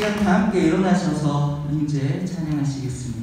시간 다 함께 일어나셔서 문제 찬양하시겠습니다.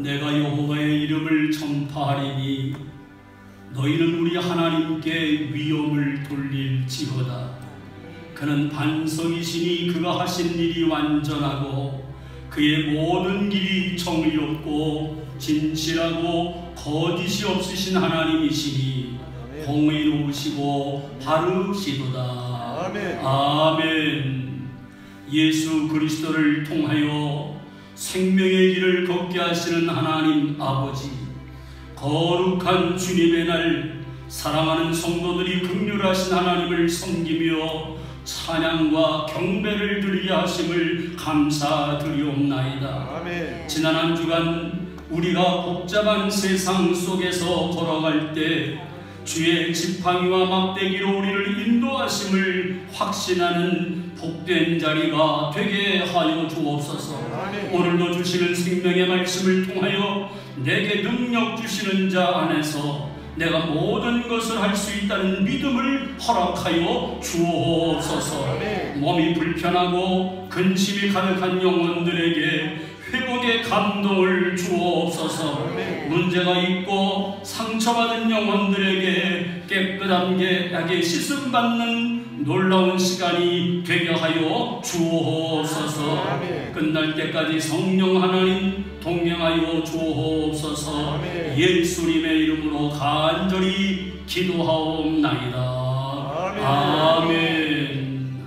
내가 여호와의 이름을 전파하리니 너희는 우리 하나님께 위엄을 돌릴지어다. 그는 반석이시니 그가 하신 일이 완전하고 그의 모든 길이 정의롭고 진실하고 거짓이 없으신 하나님이시니 공의로우시고 바르시도다. 아멘. 아멘. 예수 그리스도를 통하여 생명의 길을 걷게 하시는 하나님 아버지, 거룩한 주님의 날 사랑하는 성도들이 긍휼하신 하나님을 섬기며 찬양과 경배를 드리게 하심을 감사드리옵나이다. 아멘. 지난 한 주간 우리가 복잡한 세상 속에서 걸어갈 때 주의 지팡이와 막대기로 우리를 인도하심을 확신하는 복된 자리가 되게 하여 주옵소서. 아멘. 오늘도 주시는 생명의 말씀을 통하여 내게 능력 주시는 자 안에서 내가 모든 것을 할 수 있다는 믿음을 허락하여 주옵소서. 아멘. 몸이 불편하고 근심이 가득한 영혼들에게 회복의 감동을 주옵소서. 아멘. 문제가 있고 상처받은 영혼들에게 깨끗함게 약에 씻음받는 놀라운 시간이 되게 하여 주옵소서. 아멘. 끝날 때까지 성령 하나님 동행하여 주옵소서. 아멘. 예수님의 이름으로 간절히 기도하옵나이다. 아멘. 아멘.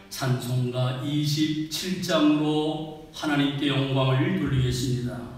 찬송가 27장으로 하나님께 영광을 돌리겠습니다.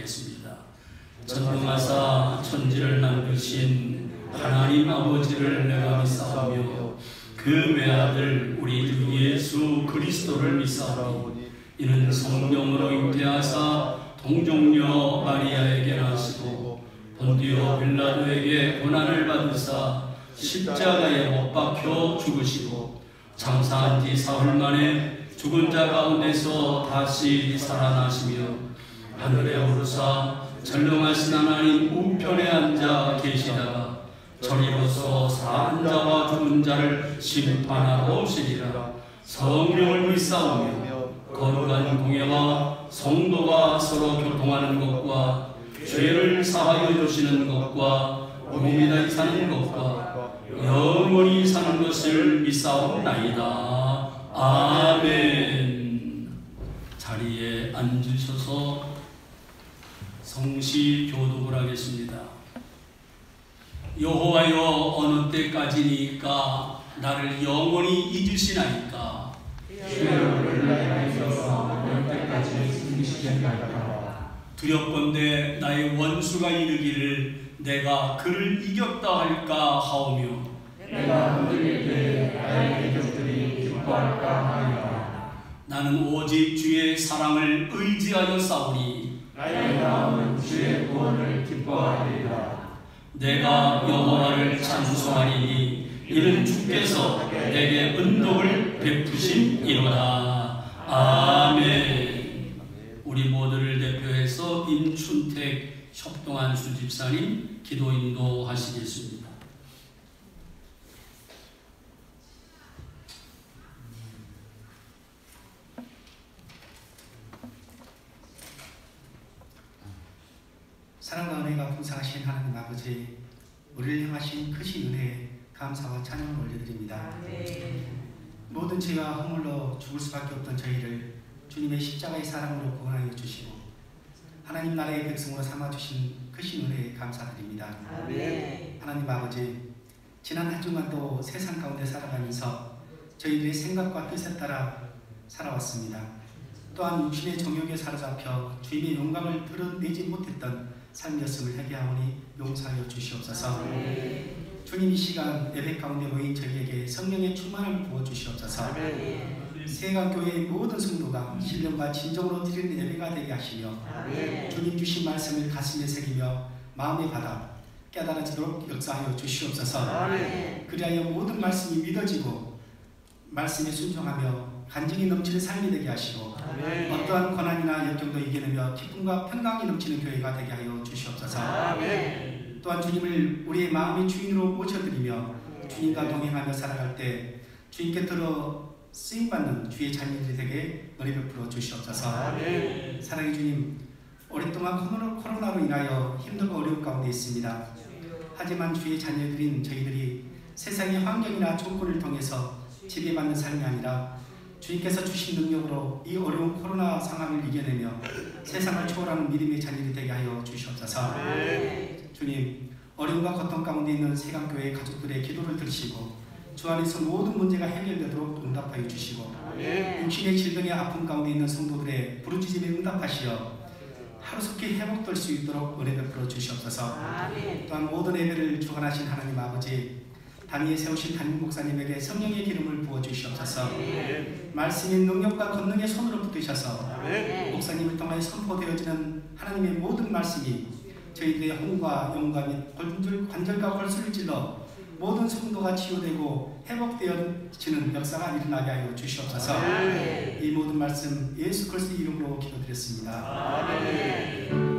기도하겠습니다. 전능하사 천지를 만드신 하나님 아버지를 내가 믿사오며 그 외아들 우리 주 예수 그리스도를 믿사오니 이는 성령으로 잉태하사 동정녀 마리아에게 나시고 본디오 빌라도에게 고난을 받으사 십자가에 못 박혀 죽으시고 장사한 지 사흘 만에 죽은 자 가운데서 다시 살아나시며 하늘에 오르사 전능하신 하나님 우편에 앉아 계시다가 저리로서 사한 자와 죽은 자를 심판하러 오시리라. 성령을 믿사오며 거룩한 공예와 성도가 서로 교통하는 것과 죄를 사하여 주시는 것과 몸이 다시 사는 것과 영원히 사는 것을 믿사옵나이다. 아멘. 자리에 앉으셔서 성시 교독을 하겠습니다. 여호와여 어느 때까지니까 나를 영원히 잊으시나이까. 주여 우리를 인하여서 어느 때까지 숨기시겠나이까. 두렵건대 나의 원수가 이르기를 내가 그를 이겼다 할까 하오며 내가 흔들릴 때 나의 대적들이 기뻐할까 하리라. 나는 오직 주의 사랑을 의지하여 싸우니 나의 마음은 주의 구원을 기뻐하리라. 내가 여호와를 찬송하리니 이는 주께서 내게 은덕을 베푸심이로다. 아멘. 우리 모두를 대표해서 임춘택 협동한수 집사님 기도 인도하시겠습니다. 사랑과 은혜가 풍성하신 하나님 아버지, 우리를 향하신 크신 은혜에 감사와 찬양을 올려드립니다. 모든 죄와 허물로 죽을 수밖에 없던 저희를 주님의 십자가의 사랑으로 구원하여 주시고 하나님 나라의 백성으로 삼아주신 크신 은혜에 감사드립니다. 하나님 아버지, 지난 한 주간도 세상 가운데 살아가면서 저희들의 생각과 뜻에 따라 살아왔습니다. 또한 육신의 정욕에 사로잡혀 주님의 영광을 드러내지 못했던 삶이었음을 회개하오니 용서하여 주시옵소서. 주님 이 시간 예배 가운데 모인 저희에게 성령의 충만함을 부어주시옵소서. 세강교회의 모든 성도가 신령과 진정으로 드리는 예배가 되게 하시며 주님 주신 말씀을 가슴에 새기며 마음에 받아 깨달아지도록 역사하여 주시옵소서. 그리하여 모든 말씀이 믿어지고 말씀에 순종하며 간증이 넘치는 삶이 되게 하시고 어떠한 고난이나 역경도 이겨내며 기쁨과 평강이 넘치는 교회가 되게 하여 주시옵소서. 또한 주님을 우리의 마음의 주인으로 모셔드리며 주님과 동행하며 살아갈 때 주님께 들어 쓰임받는 주의 자녀들이 되게 은혜 베풀어 주시옵소서. 사랑의 주님, 오랫동안 코로나로 인하여 힘들고 어려운 가운데 있습니다. 하지만 주의 자녀들인 저희들이 세상의 환경이나 조건을 통해서 지배받는 삶이 아니라 주님께서 주신 능력으로 이 어려운 코로나 상황을 이겨내며 세상을 초월하는 믿음의 자녀들이 되게 하여 주시옵소서. 주님, 어려움과 고통 가운데 있는 세강교회 가족들의 기도를 들으시고 주 안에서 모든 문제가 해결되도록 응답하여 주시고 육신의 질병의 아픔 가운데 있는 성도들의 부르짖음에 응답하시어 하루속히 회복될 수 있도록 은혜 베풀어 주시옵소서. 또한 모든 예배를 주관하신 하나님 아버지, 단위에 세우신 담임 목사님에게 성령의 기름을 부어 주시옵소서. 말씀의 능력과 권능의 손으로 붙드셔서 목사님을 통하여 선포되어지는 하나님의 모든 말씀이 저희들의 혼과 영과 및 관절과 골수를 찔러 모든 성도가 치유되고 회복되어지는 역사가 일어나게 하여 주시옵소서. 이 모든 말씀 예수 그리스도의 이름으로 기도드렸습니다. 아멘.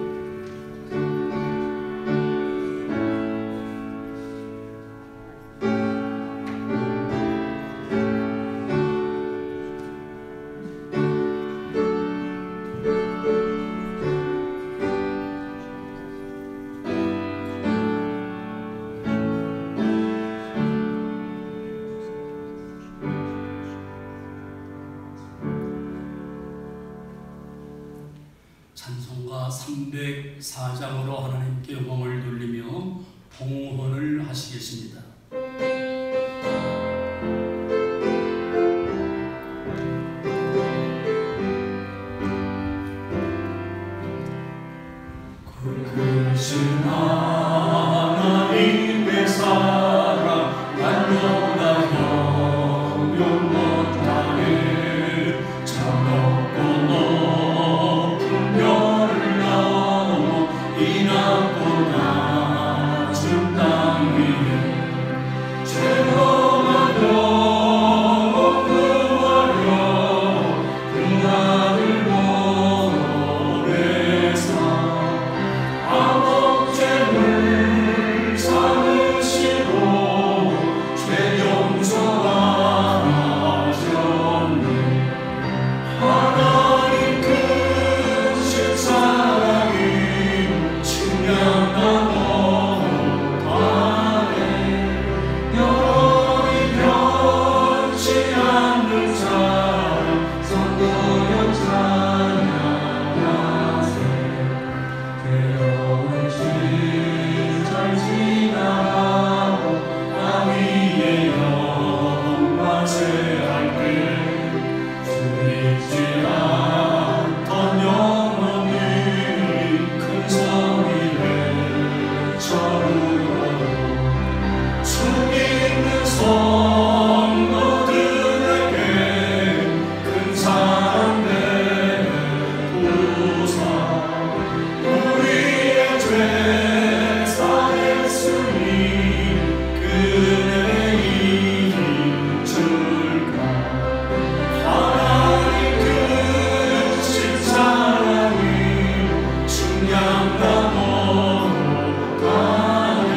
찬송가 304장으로 하나님께 영광을 돌리며 봉헌을 하시겠습니다. 크신 하나님의 사랑 날로다 형용 못하네. 참 높고 높은 별을 넘어 이 낮고 낮은 땅 위에 죄로만 구하려 그 아들 보내사 아무 죄를 삼으시고 죄 용서하셨네. 하나님 크신 사랑이 측량다 못하네. 영원히 변치 않는 사랑 성도여 찬양하세. 괴로운 시절 지나고 나 위에 영광세할 때 주 잊지 않던 영원히 큰 소리를 쳐울어도 주 믿는 성도들에게 큰 사랑 베푸사 우리의 죄 사했으니 그네 이길 줄까. 하나님 크신 사랑이 충량다 못하네.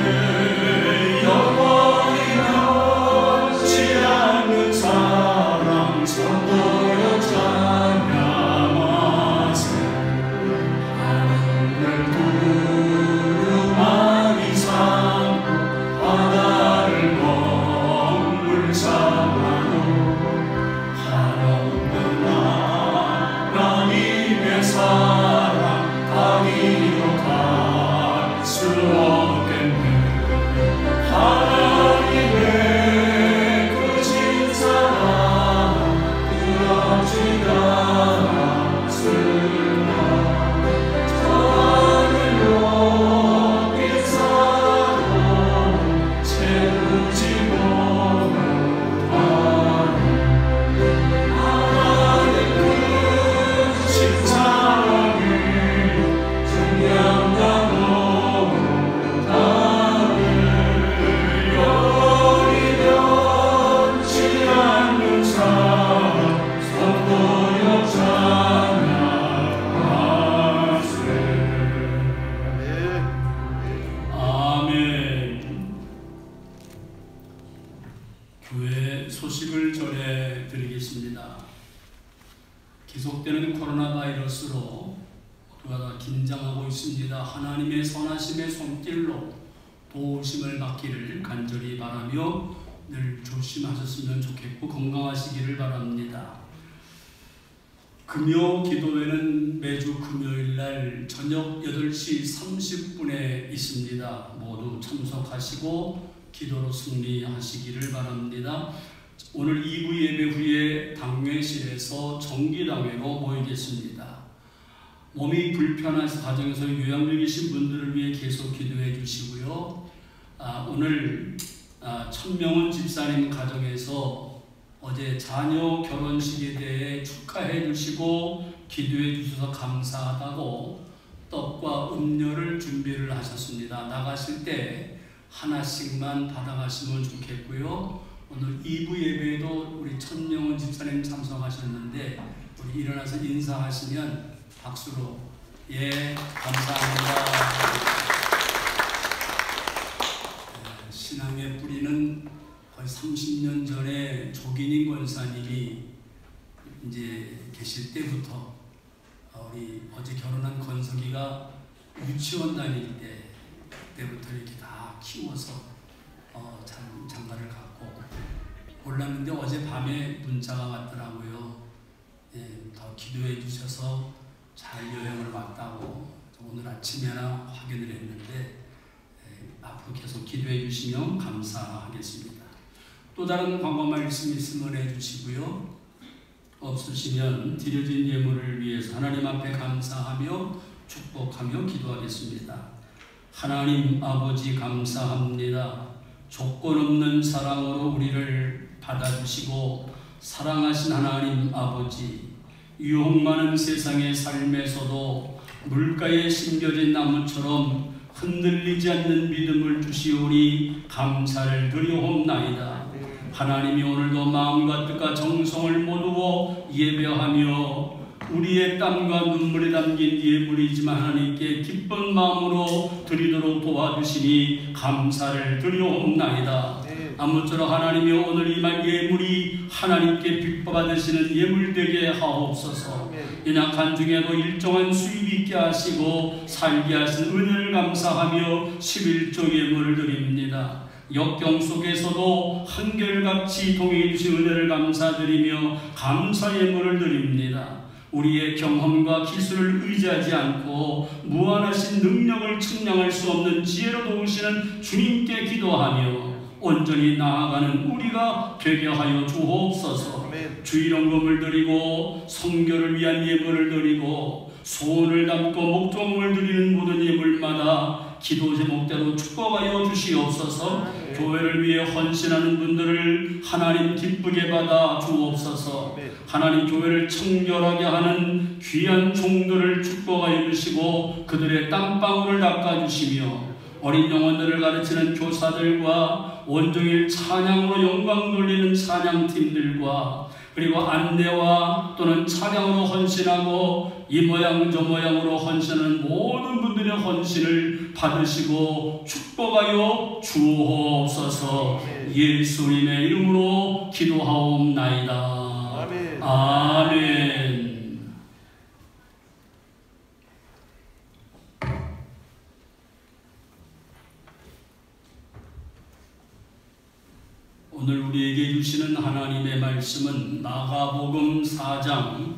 영원히 변치 않는 사랑 성도여 찬양하세. 하늘을 두루마리 삼고 바다를 먹물 삼아도 한없는 하나님의 사랑 아니로 갈 수 없겠네. 하나님의 크신 사랑 그렇지 않았을까. 하늘 높이 쌓고 채우지 못하네. 하나님 크신 사랑이 증량다 못하네. 영원히 변치 않는 사랑 성도여 찬양하세. 아멘. 교회 소식을 전해드리겠습니다. 계속되는 코로나 바이러스로 모두가 다 긴장하고 있습니다. 하나님의 선하심의 손길로 도우심을 받기를 간절히 바라며 늘 조심하셨으면 좋겠고 건강하시기를 바랍니다. 금요 기도회는 매주 금요일날 저녁 8시 30분에 있습니다. 모두 참석하시고 기도로 승리하시기를 바랍니다. 오늘 2부 예배 후에 당회실에서 정기당회로 모이겠습니다. 몸이 불편해서 가정에서 요양 중이신 분들을 위해 계속 기도해 주시고요. 오늘 천명훈 집사님 가정에서 어제 자녀 결혼식에 대해 축하해 주시고 기도해 주셔서 감사하다고 떡과 음료를 준비를 하셨습니다. 나가실 때 하나씩만 받아가시면 좋겠고요. 오늘 2부 예배에도 우리 천명훈 집사님 참석하셨는데 우리 일어나서 인사하시면 박수로 예 감사합니다. 신앙의 뿌리는 거의 30년 전에 조기닝 권사님이 이제 계실 때부터 우리 어제 결혼한 권석이가 유치원 다닐 때부터 이렇게 다 키워서 장가를 갔고 몰랐는데 어제 밤에 문자가 왔더라고요. 더 기도해 주셔서 잘 여행을 왔다고 오늘 아침에나 확인을 했는데 앞으로 계속 기도해 주시면 감사하겠습니다. 또 다른 광고 말씀 있으면 해주시고요. 없으시면 드려진 예물을 위해서 하나님 앞에 감사하며 축복하며 기도하겠습니다. 하나님 아버지 감사합니다. 조건 없는 사랑으로 우리를 받아주시고 사랑하신 하나님 아버지, 유혹 많은 세상의 삶에서도 물가에 심겨진 나무처럼 흔들리지 않는 믿음을 주시오니 감사를 드리옵나이다. 하나님이 오늘도 마음과 뜻과 정성을 모두어 예배하며 우리의 땀과 눈물에 담긴 예물이지만 하나님께 기쁜 마음으로 드리도록 도와주시니 감사를 드리옵나이다. 아무쪼록 하나님이 오늘 임할 예물이 하나님께 빚받으시는 예물 되게 하옵소서. 연약한 중에도 일정한 수입 있게 하시고 살게 하신 은혜를 감사하며 11조 예물을 드립니다. 역경 속에서도 한결같이 동행해 주신 은혜를 감사드리며 감사 예물을 드립니다. 우리의 경험과 기술을 의지하지 않고 무한하신 능력을 측량할 수 없는 지혜로 도우시는 주님께 기도하며 온전히 나아가는 우리가 되게 하여 주옵소서. 주일헌금을 드리고 성교를 위한 예물을 드리고 소원을 담고 목동을 드리는 모든 예물마다 기도 제목대로 축복하여 주시옵소서. 교회를 위해 헌신하는 분들을 하나님 기쁘게 받아 주옵소서. 하나님 교회를 청결하게 하는 귀한 종들을 축복하여 주시고 그들의 땀방울을 닦아주시며 어린 영혼들을 가르치는 교사들과 온종일 찬양으로 영광 돌리는 찬양팀들과 그리고 안내와 또는 찬양으로 헌신하고 이 모양 저 모양으로 헌신하는 모든 분들의 헌신을 받으시고 축복하여 주옵소서. 예수님의 이름으로 기도하옵나이다. 아멘. 아멘. 오늘 우리에게 주시는 하나님의 말씀은 마가복음 4장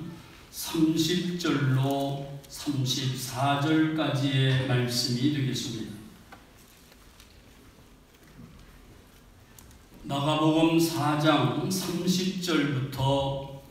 30절로 34절까지의 말씀이 되겠습니다. 마가복음 4장 30절부터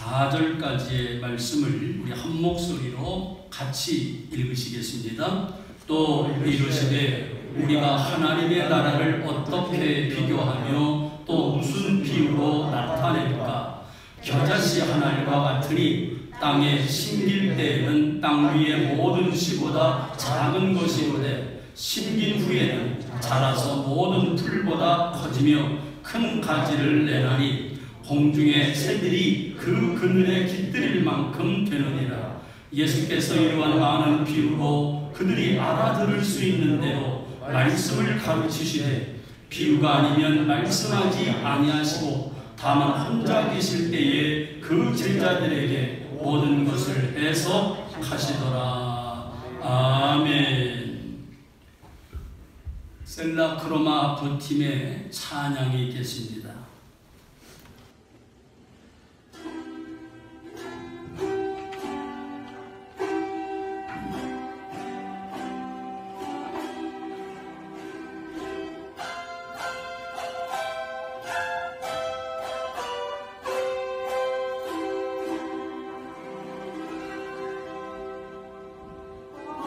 34절까지의 말씀을 우리 한 목소리로 같이 읽으시겠습니다. 또 이르시되 우리가 하나님의 나라를 어떻게 비교하며 또 무슨 비유로 나타낼까? 겨자씨 한 알과 같으니 땅에 심길 때에는 땅 위의 모든 씨보다 작은 것이오되 심긴 후에는 자라서 모든 풀보다 커지며 큰 가지를 내나니 공중의 새들이 그 그늘에 깃들일 만큼 되느니라. 예수께서 이러한 많은 비유로 그들이 알아들을 수 있는 대로 말씀을 가르치시되 비유가 아니면 말씀하지 아니하시고 다만 혼자 계실 때에 그 제자들에게 모든 것을 해석하시더라. 아멘. 셀라크로마 부팀의 찬양이 있겠습니다.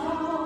Oh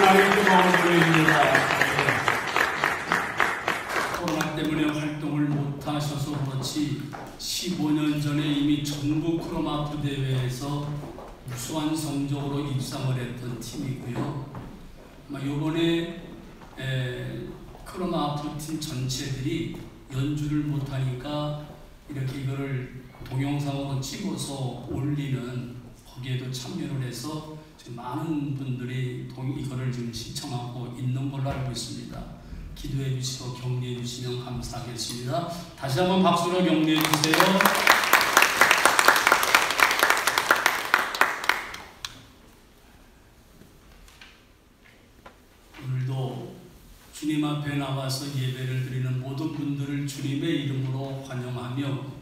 하나님의 고마운 교회입니다. 코로나 때문에 활동을 못하셔서 그렇지 15년 전에 이미 전국 크로마프 대회에서 우수한 성적으로 입상을 했던 팀이고요. 이번에 크로마프 팀 전체들이 연주를 못하니까 이렇게 이거를 동영상으로 찍어서 올리는 거기에도 참여를 해서 지금 많은 분들이 이거를 지금 시청하고 있는 걸로 알고 있습니다. 기도해 주시고 격려해 주시면 감사하겠습니다. 다시 한번 박수로 격려해 주세요. 오늘도 주님 앞에 나와서 예배를 드리는 모든 분들을 주님의 이름으로 환영하며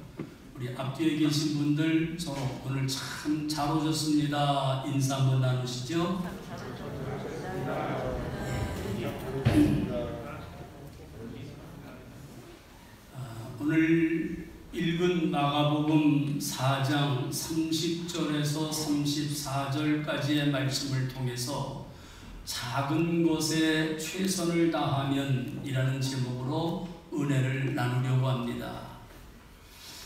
우리 앞뒤에 계신 분들 서로 오늘 참 잘 오셨습니다. 인사 한번 나누시죠. 오늘 읽은 마가복음 4장 30절에서 34절까지의 말씀을 통해서 작은 것에 최선을 다하면 이라는 제목으로 은혜를 나누려고 합니다.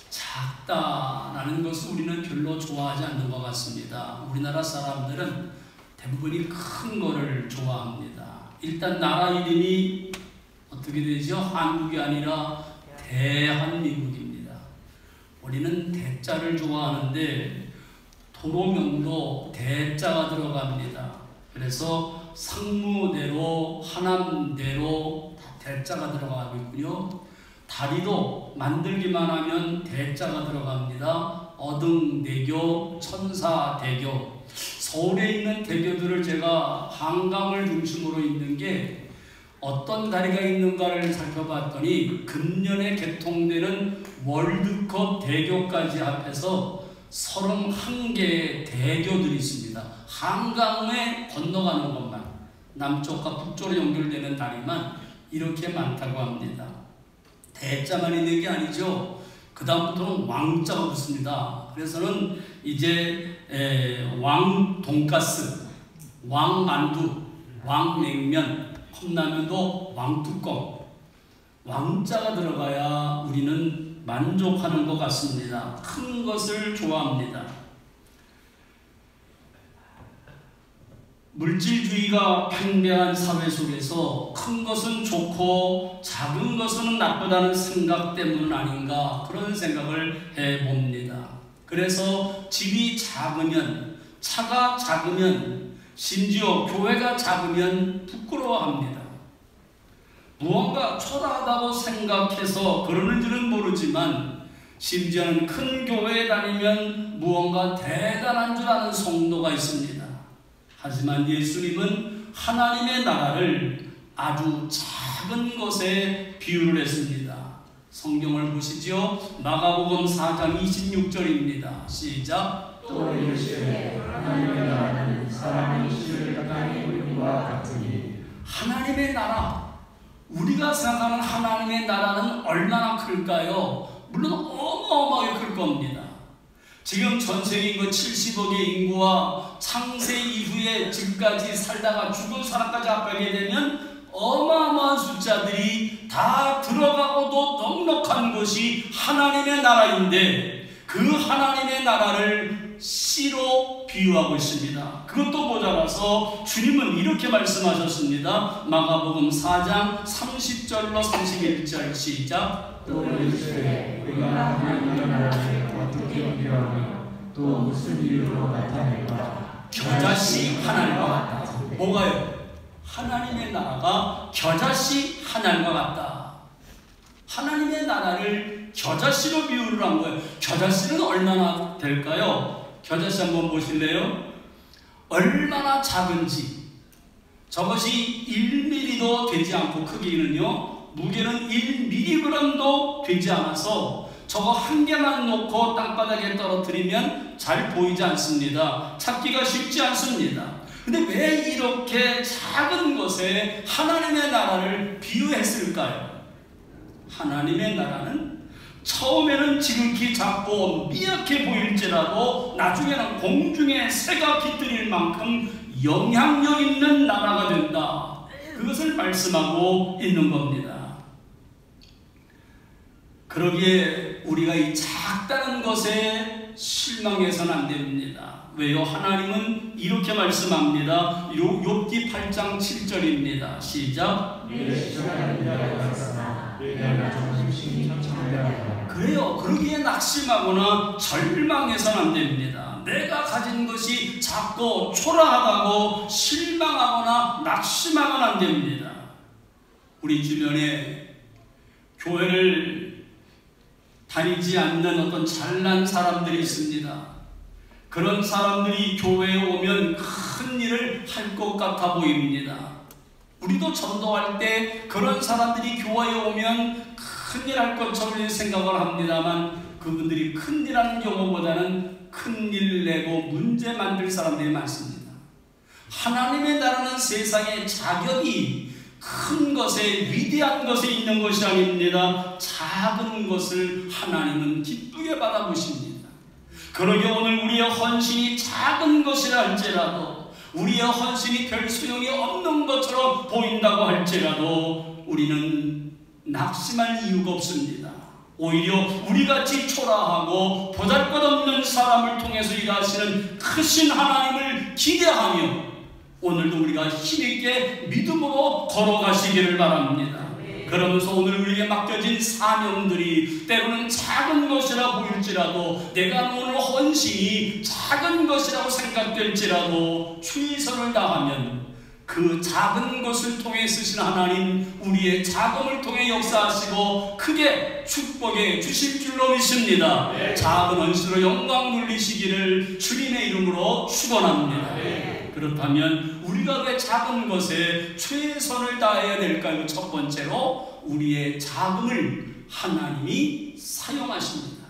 작다라는 것을 우리는 별로 좋아하지 않는 것 같습니다. 우리나라 사람들은 대부분이 큰 거를 좋아합니다. 일단 나라 이름이 어떻게 되죠? 한국이 아니라 대한민국입니다. 우리는 대자를 좋아하는데 도로명도 대자가 들어갑니다. 그래서 상무대로, 하남대로 대자가 들어가고 있고요. 다리도 만들기만 하면 대자가 들어갑니다. 어등대교, 천사대교. 서울에 있는 대교들을 제가 한강을 중심으로 있는 게 어떤 다리가 있는가를 살펴봤더니 금년에 개통되는 월드컵 대교까지 합해서 31개의 대교들이 있습니다. 한강에 건너가는 것만, 남쪽과 북쪽으로 연결되는 다리만 이렇게 많다고 합니다. 대자만 있는 게 아니죠. 그 다음부터는 왕자가 붙습니다. 그래서는 이제 왕 돈가스, 왕 만두, 왕 냉면, 컵라면도 왕뚜껑, 왕자가 들어가야 우리는 만족하는 것 같습니다. 큰 것을 좋아합니다. 물질주의가 팽배한 사회 속에서 큰 것은 좋고 작은 것은 나쁘다는 생각 때문 아닌가, 그런 생각을 해봅니다. 그래서 집이 작으면, 차가 작으면, 심지어 교회가 작으면 부끄러워합니다. 무언가 초라하다고 생각해서 그러는지는 모르지만 심지어는 큰 교회에 다니면 무언가 대단한 줄 아는 성도가 있습니다. 하지만 예수님은 하나님의 나라를 아주 작은 것에 비유를 했습니다. 성경을 보시죠. 마가복음 4장 26절입니다. 시작. 또 이르시되 하나님의 나라는 사람이 씨를 땅에 뿌림과 같으니. 하나님의 나라, 우리가 생각하는 하나님의 나라는 얼마나 클까요? 물론 어마어마하게 클 겁니다. 지금 전세계 인구 70억의 인구와 창세 이후에 지금까지 살다가 죽은 사람까지 합하게 되면 어마어마한 숫자들이 다 들어가고도 넉넉한 것이 하나님의 나라인데, 그 하나님의 나라를 씨로 비유하고 있습니다. 그것도 모자라서 주님은 이렇게 말씀하셨습니다. 마가복음 4장 30절로 31절 시작. 또 이르시되 우리가 하나님의 나라를 어떻게 비유하며 또 무슨 이유로 나타낼까? 겨자씨 하나님과 같다. 뭐가요? 하나님의 나라가 겨자씨 하나님과 같다. 하나님의 나라를 겨자씨로 비유를 한 거예요. 겨자씨는 얼마나 될까요? 겨자씨 한번 보실래요? 얼마나 작은지, 저것이 1mm도 되지 않고, 크기는요 무게는 1mg도 되지 않아서 저거 한 개만 놓고 땅바닥에 떨어뜨리면 잘 보이지 않습니다. 찾기가 쉽지 않습니다. 근데 왜 이렇게 작은 것에 하나님의 나라를 비유했을까요? 하나님의 나라는 처음에는 지극히 작고 미약해 보일지라도 나중에는 공중에 새가 깃들일 만큼 영향력 있는 나라가 된다. 그것을 말씀하고 있는 겁니다. 그러기에 우리가 이 작다는 것에 실망해서는 안 됩니다. 왜요? 하나님은 이렇게 말씀합니다. 욥기 8장 7절입니다. 시작. 그래요. 그러기에 낙심하거나 절망해서는 안 됩니다. 내가 가진 것이 작고 초라하다고 실망하거나 낙심하면 안 됩니다. 우리 주변에 교회를 다니지 않는 어떤 잘난 사람들이 있습니다. 그런 사람들이 교회에 오면 큰 일을 할 것 같아 보입니다. 우리도 전도할 때 그런 사람들이 교회에 오면 큰일 할 것처럼 생각을 합니다만 그분들이 큰일하는 경우보다는 큰일 내고 문제 만들 사람들이 많습니다. 하나님의 나라는 세상에 자격이 큰 것에 위대한 것에 있는 것이 아닙니다. 작은 것을 하나님은 기쁘게 바라보십니다. 그러게 오늘 우리의 헌신이 작은 것이라 할지라도 우리의 헌신이 별 소용이 없는 것처럼 보인다고 할지라도 우리는 낙심할 이유가 없습니다. 오히려 우리같이 초라하고 보잘것없는 사람을 통해서 일하시는 크신 하나님을 기대하며 오늘도 우리가 힘있게 믿음으로 걸어가시기를 바랍니다. 그러면서 오늘 우리에게 맡겨진 사명들이 때로는 작은 것이라 보일지라도 내가 오늘 헌신이 작은 것이라고 생각될지라도 최선을 다하면 그 작은 것을 통해 쓰신 하나님 우리의 자금을 통해 역사하시고 크게 축복해 주실 줄로 믿습니다. 작은 헌신으로 영광 돌리시기를 주님의 이름으로 축원합니다. 그렇다면 우리가 왜 작은 것에 최선을 다해야 될까요? 첫 번째로 우리의 자금을 하나님이 사용하십니다.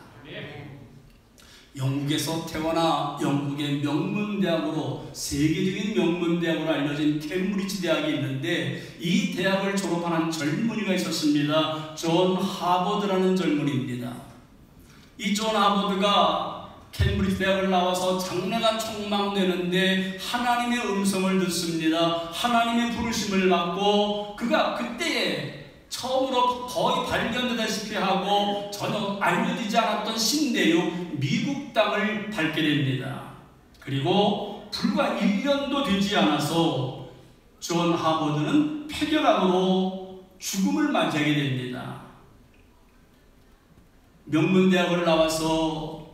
영국에서 태어나 영국의 명문대학으로 세계적인 명문대학으로 알려진 캠브리지 대학이 있는데 이 대학을 졸업한 젊은이가 있었습니다. 존 하버드라는 젊은이입니다. 이 존 하버드가 캠브리지 대학을 나와서 장래가 촉망되는데 하나님의 음성을 듣습니다. 하나님의 부르심을 받고 그가 그때에 처음으로 거의 발견되다시피 하고 전혀 알려지지 않았던 신대륙 미국 땅을 밟게 됩니다. 그리고 불과 1년도 되지 않아서 존 하버드는 폐결함으로 죽음을 맞이하게 됩니다. 명문대학을 나와서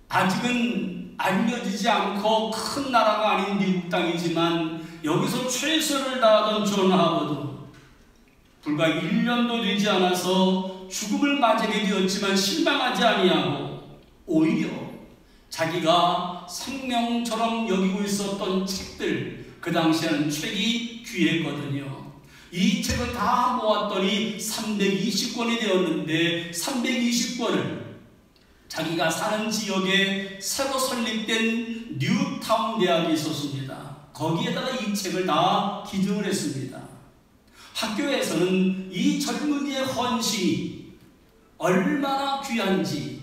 아직은 알려지지 않고 큰 나라가 아닌 미국 땅이지만 여기서 최선을 다하던 존 하버드 불과 1년도 되지 않아서 죽음을 맞이하게 되었지만 실망하지 아니하고 오히려 자기가 생명처럼 여기고 있었던 책들 그 당시에는 책이 귀했거든요. 이 책을 다 모았더니 320권이 되었는데 320권을 자기가 사는 지역에 새로 설립된 뉴타운 대학이 있었습니다. 거기에다가 이 책을 다 기증을 했습니다. 학교에서는 이 젊은이의 헌신이 얼마나 귀한지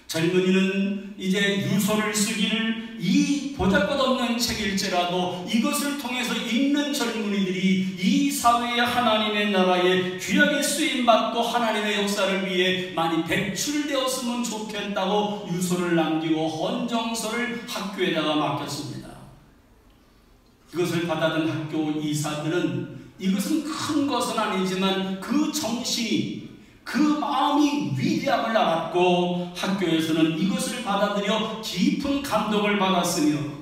젊은이는 이제 유서를 쓰기를 이 보잘것없는 책일지라도 이것을 통해서 읽는 젊은이들이 이 사회의 하나님의 나라에 귀하게 쓰임받고 하나님의 역사를 위해 많이 배출되었으면 좋겠다고 유서를 남기고 헌정서를 학교에다가 맡겼습니다. 이것을 받아든 학교 이사들은 이것은 큰 것은 아니지만 그 정신이 그 마음이 위대함을 알았고 학교에서는 이것을 받아들여 깊은 감동을 받았으며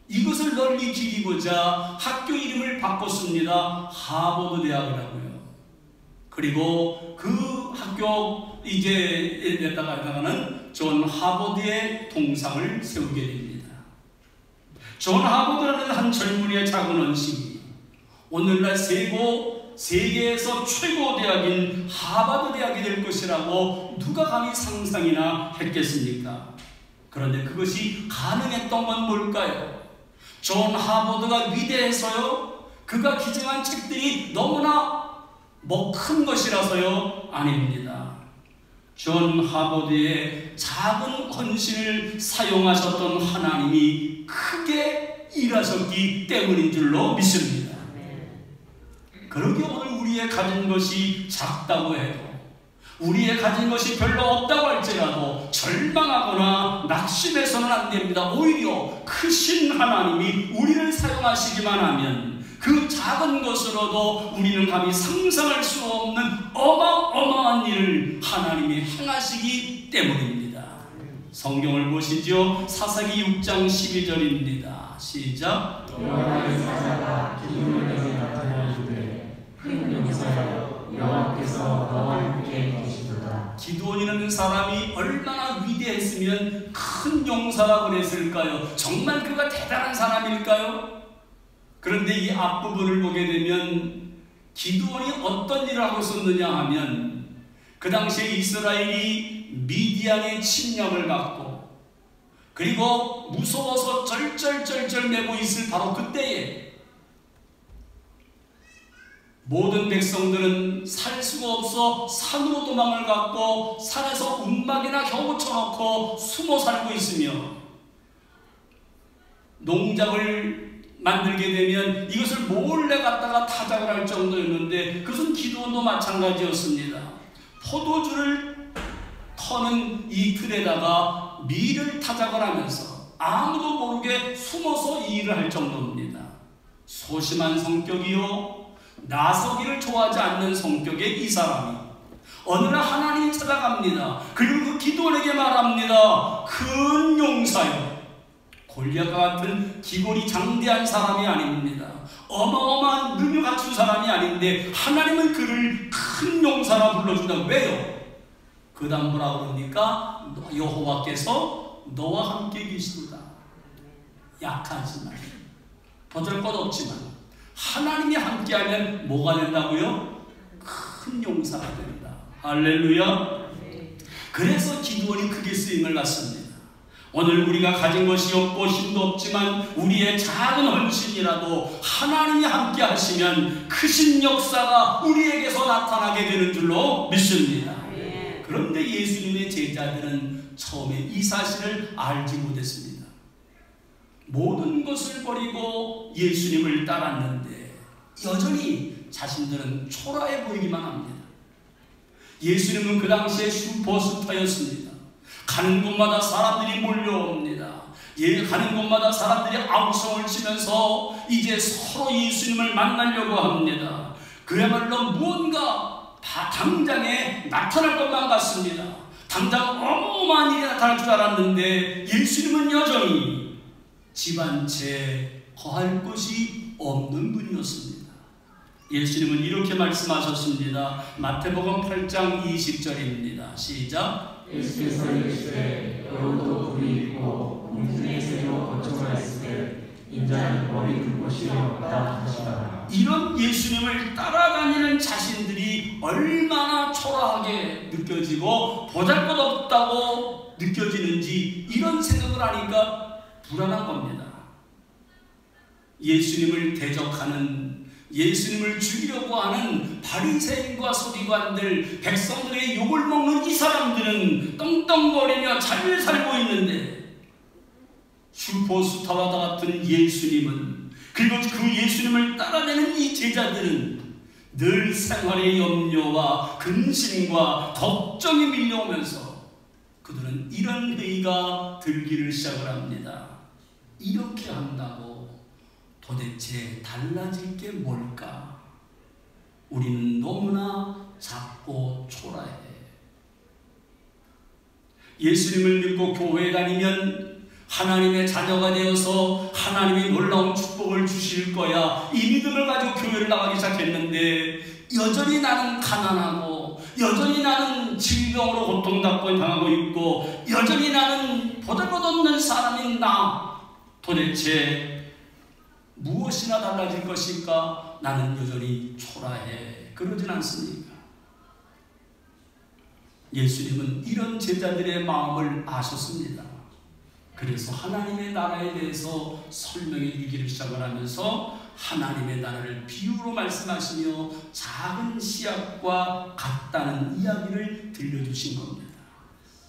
이것을 널리 기리고자 학교 이름을 바꿨습니다. 하버드 대학이라고요. 그리고 그 학교 이제에다가는 존 하버드의 동상을 세우게 됩니다. 존 하버드라는 한 젊은이의 작은 헌신이 오늘날 세계에서 최고 대학인 하버드 대학이 될 것이라고 누가 감히 상상이나 했겠습니까? 그런데 그것이 가능했던 건 뭘까요? 존 하버드가 위대해서요? 그가 기증한 책들이 너무나 큰 것이라서요? 아닙니다. 존 하버드의 작은 헌신을 사용하셨던 하나님이 크게 일하셨기 때문인 줄로 믿습니다. 그러기에 오늘 우리의 가진 것이 작다고 해도, 우리의 가진 것이 별로 없다고 할지라도 절망하거나 낙심해서는 안 됩니다. 오히려 크신 하나님이 우리를 사용하시기만 하면 그 작은 것으로도 우리는 감히 상상할 수 없는 어마어마한 일을 하나님이 행하시기 때문입니다. 성경을 보시죠. 사사기 6장 12절입니다. 시작. 여호와의 사자가 기드온에게 나타나시되 큰 용사여 여호와께서 너와 함께 계시도다. 기드온이라는 사람이 얼마나 위대했으면 큰 용사라 그랬을까요? 정말 그가 대단한 사람일까요? 그런데 이 앞부분을 보게 되면 기드온이 어떤 일을 하고 있었느냐 하면, 그 당시에 이스라엘이 미디안의 침략을 받고 그리고 무서워서 쩔쩔쩔쩔 매고 있을 바로 그때에 모든 백성들은 살 수가 없어 산으로 도망을 갔고 산에서 움막이나 겨우 쳐놓고 숨어 살고 있으며, 농장을 만들게 되면 이것을 몰래 갖다가 타작을 할 정도였는데, 그것은 기드온도 마찬가지였습니다. 포도주를 터는 이 틀에다가 밀을 타작을 하면서 아무도 모르게 숨어서 이 일을 할 정도입니다. 소심한 성격이요, 나서기를 좋아하지 않는 성격의 이 사람이 어느 날 하나님이 찾아갑니다. 그리고 그 기드온에게 말합니다. 큰 용사여. 골리앗과 같은 기골이 장대한 사람이 아닙니다. 어마어마한 능을 갖춘 사람이 아닌데 하나님은 그를 큰 용사라 불러준다. 왜요? 그 다음 뭐라 그러니까 여호와께서 너와 함께 계시도다. 약하지만, 보잘것없지만 하나님이 함께하면 뭐가 된다고요? 큰 용사가 된다. 할렐루야. 그래서 기드온이 크게 쓰임을 받습니다. 오늘 우리가 가진 것이 없고 힘도 없지만 우리의 작은 헌신이라도 하나님이 함께 하시면 크신 역사가 우리에게서 나타나게 되는 줄로 믿습니다. 그런데 예수님의 제자들은 처음에 이 사실을 알지 못했습니다. 모든 것을 버리고 예수님을 따랐는데 여전히 자신들은 초라해 보이기만 합니다. 예수님은 그 당시에 슈퍼스타였습니다. 가는 곳마다 사람들이 몰려옵니다. 가는 곳마다 사람들이 아우성을 치면서 이제 서로 예수님을 만나려고 합니다. 그야말로 무언가 당장에 나타날 것만 같습니다. 당장 어마어마한 일이 나타날 줄 알았는데 예수님은 여전히 집 한 채 거할 곳이 없는 분이었습니다. 예수님은 이렇게 말씀하셨습니다. 마태복음 8장 20절입니다. 시작. 예수께서 이르시되 여우도 굴이 있고 공중의 새로 거처가 있으되 인자는 머리 둘 곳이 없다 하시더라. 이런 예수님을 따라다니는 자신들이 얼마나 초라하게 느껴지고 보잘것없다고 느껴지는지 이런 생각을 하니까 불안한 겁니다. 예수님을 대적하는, 예수님을 죽이려고 하는 바리새인과 서기관들, 백성들의 욕을 먹는 이 사람들은 떵떵거리며 잘 살고 있는데 슈퍼스타와 같은 예수님은, 그리고 그 예수님을 따라내는 이 제자들은 늘 생활의 염려와 근심과 걱정이 밀려오면서 그들은 이런 회의가 들기를 시작을 합니다. 이렇게 한다고 도대체 달라질 게 뭘까? 우리는 너무나 작고 초라해. 예수님을 믿고 교회에 다니면 하나님의 자녀가 되어서 하나님이 놀라운 축복을 주실 거야, 이 믿음을 가지고 교회를 나가기 시작했는데 여전히 나는 가난하고 여전히 나는 질병으로 고통받고 당하고 있고 여전히 나는 보잘것없는 사람인 나, 도대체 무엇이나 달라질 것일까? 나는 여전히 초라해. 그러진 않습니까? 예수님은 이런 제자들의 마음을 아셨습니다. 그래서 하나님의 나라에 대해서 설명해 주기를 시작을 하면서 하나님의 나라를 비유로 말씀하시며 작은 씨앗과 같다는 이야기를 들려주신 겁니다.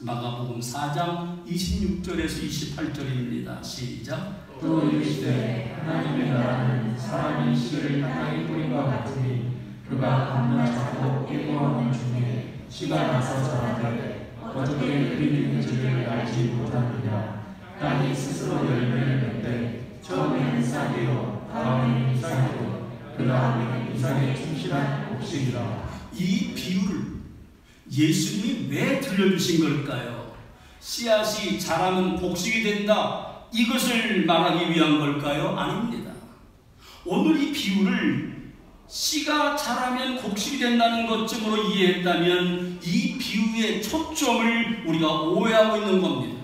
마가복음 4장 26절에서 28절입니다. 시작. 또 이르시되 하나님의 나라는 사람이 씨를 땅에 뿌린 것 같으니 그가 겁나 작고 깨고하는 중에 씨가 나서 자라되 어떻게 그리는지를 알지 못하느냐. 땅이 스스로 열매를 맺되 처음에는 싹이요 다음에는 이삭이요 그 다음에는 이삭의 충실한 곡식이라. 이 비유를 예수님이 왜 들려주신 걸까요? 씨앗이 자라면 곡식이 된다, 이것을 말하기 위한 걸까요? 아닙니다. 오늘 이 비유를 씨가 자라면 곡식이 된다는 것쯤으로 이해했다면 이 비유의 초점을 우리가 오해하고 있는 겁니다.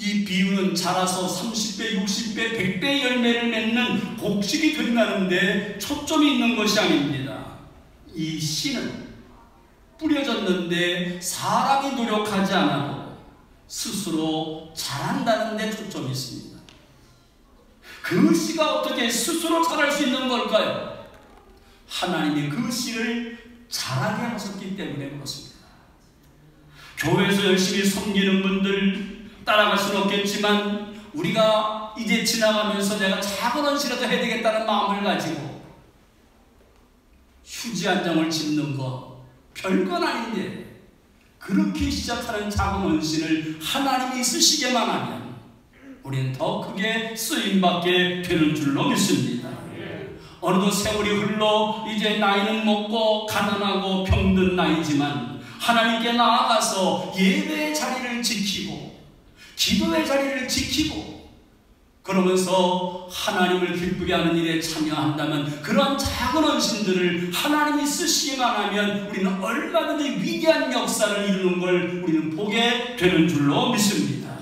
이 비유는 자라서 30배, 60배, 100배 열매를 맺는 곡식이 된다는데 초점이 있는 것이 아닙니다. 이 씨는 뿌려졌는데 사람이 노력하지 않아도 스스로 자란다는 데 초점이 있습니다. 그 씨가 어떻게 스스로 자랄 수 있는 걸까요? 하나님이 그 씨를 자라게 하셨기 때문에 그렇습니다. 교회에서 열심히 섬기는 분들 따라갈 수는 없겠지만 우리가 이제 지나가면서 내가 작은 헌신이라도 해야 되겠다는 마음을 가지고 휴지 한 장을 집는 거 별건 아닌데 그렇게 시작하는 작은 헌신을 하나님이 쓰시게만 하면 우리는 더 크게 쓰임받게 되는 줄로 믿습니다. 어느덧 세월이 흘러 이제 나이는 먹고 가난하고 병든 나이지만 하나님께 나아가서 예배의 자리를 지키고 기도의 자리를 지키고 그러면서 하나님을 기쁘게 하는 일에 참여한다면 그러한 작은 헌신들을 하나님이 쓰시기만 하면 우리는 얼마든지 위대한 역사를 이루는 걸 우리는 보게 되는 줄로 믿습니다.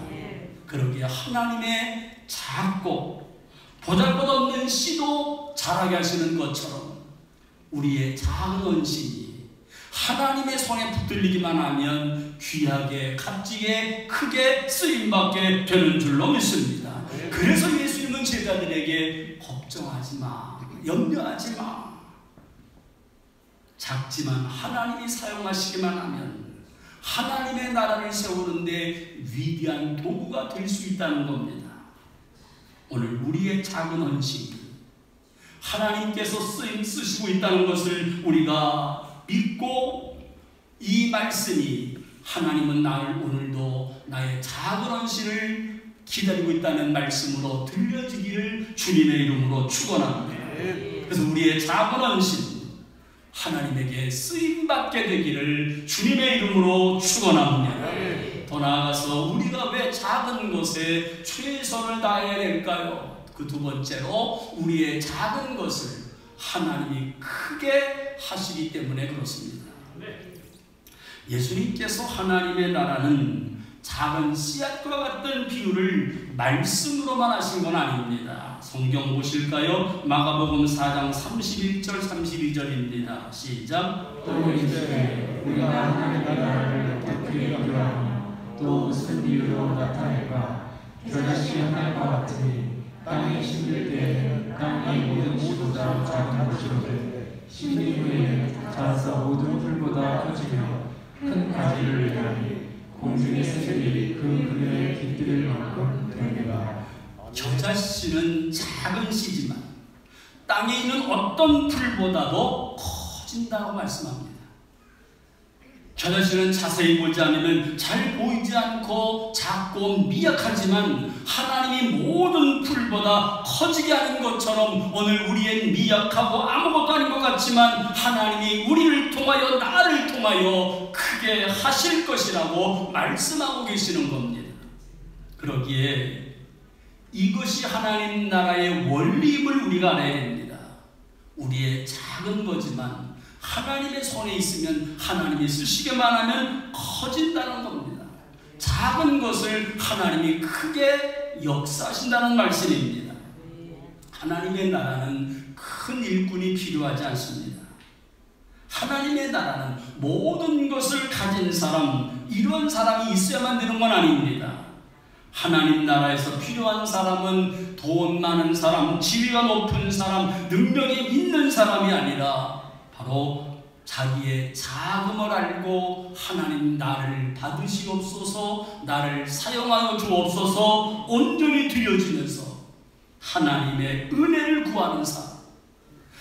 그러기에 하나님의 작고 보잘것없는 씨도 자라게 하시는 것처럼 우리의 작은 헌신이 하나님의 손에 붙들리기만 하면 귀하게 값지게 크게 쓰임받게 되는 줄로 믿습니다. 그래서 예수님은 제자들에게 걱정하지 마, 염려하지 마. 작지만 하나님이 사용하시기만 하면 하나님의 나라를 세우는데 위대한 도구가 될 수 있다는 겁니다. 오늘 우리의 작은 헌신, 하나님께서 쓰시고 있다는 것을 우리가 믿고 이 말씀이 하나님은 나를 오늘도 나의 작은 헌신을 기다리고 있다는 말씀으로 들려지기를 주님의 이름으로 축원합니다. 그래서 우리의 작은 헌신 하나님에게 쓰임받게 되기를 주님의 이름으로 축원합니다. 더 나아가서 우리가 왜 작은 것에 최선을 다해야 될까요? 그 두 번째로 우리의 작은 것을 하나님이 크게 하시기 때문에 그렇습니다. 예수님께서 하나님의 나라는 작은 씨앗과 같은 비유를 말씀으로만 하신 건 아닙니다. 성경 보실까요? 마가복음 4장 31절 32절입니다. 시작. 또 이제 우리가 하나님의 나라를 어떻게 이루하며 또 무슨 이유로 나타낼까? 겨자씨 하나과 같으니 땅에 심길 때에는 땅의 모든 씨보다 작은 것이로되 심긴 후에는 자라서 모든 풀보다 커지며 큰 가지를 내라니 공중의 새들이 그 그늘에 깃들일 만큼 됩니다. 겨자씨는 작은 씨지만 땅에 있는 어떤 풀보다도 커진다고 말씀합니다. 겨자씨는 자세히 보지 않으면 잘 보이지 않고 작고 미약하지만 하나님이 모든 풀보다 커지게 하는 것처럼 오늘 우리의 미약하고 아무것도 아닌 것 같지만 하나님이 우리를 통하여 나를 통하여 크게 하실 것이라고 말씀하고 계시는 겁니다. 그러기에 이것이 하나님 나라의 원리임을 우리가 알아야 됩니다. 우리의 작은 거지만 하나님의 손에 있으면 하나님이 쓰시기만 하면 커진다는 겁니다. 작은 것을 하나님이 크게 역사하신다는 말씀입니다. 하나님의 나라는 큰 일꾼이 필요하지 않습니다. 하나님의 나라는 모든 것을 가진 사람, 이런 사람이 있어야만 되는 건 아닙니다. 하나님 나라에서 필요한 사람은 돈 많은 사람, 지위가 높은 사람, 능력이 있는 사람이 아니라 바로 자기의 자금을 알고 하나님 나를 받으시옵소서, 나를 사용하여 주옵소서 온전히 드려지면서 하나님의 은혜를 구하는 사람,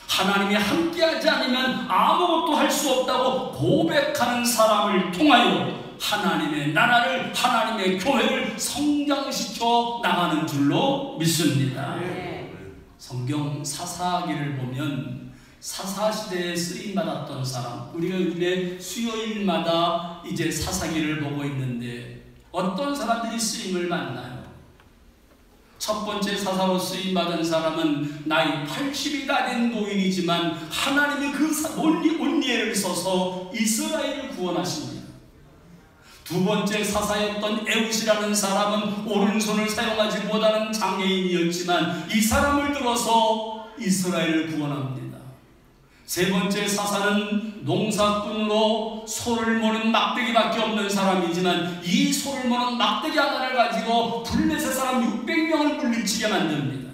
하나님이 함께하지 않으면 아무것도 할 수 없다고 고백하는 사람을 통하여 하나님의 나라를, 하나님의 교회를 성장시켜 나가는 줄로 믿습니다. 성경 사사기를 보면 사사시대에 쓰임받았던 사람, 우리가 요즘에 수요일마다 이제 사사기를 보고 있는데 어떤 사람들이 쓰임을 만나요? 첫 번째 사사로 쓰임받은 사람은 나이 80이 다 된 노인이지만 하나님이 그 온리에를 써서 이스라엘을 구원하십니다. 두 번째 사사였던 에웃이라는 사람은 오른손을 사용하지 못하는 장애인이었지만 이 사람을 들어서 이스라엘을 구원합니다. 세 번째 사사는 농사꾼으로 소를 모는 막대기밖에 없는 사람이지만 이 소를 모는 막대기 하나를 가지고 블레셋 사람 600명을 물리치게 만듭니다.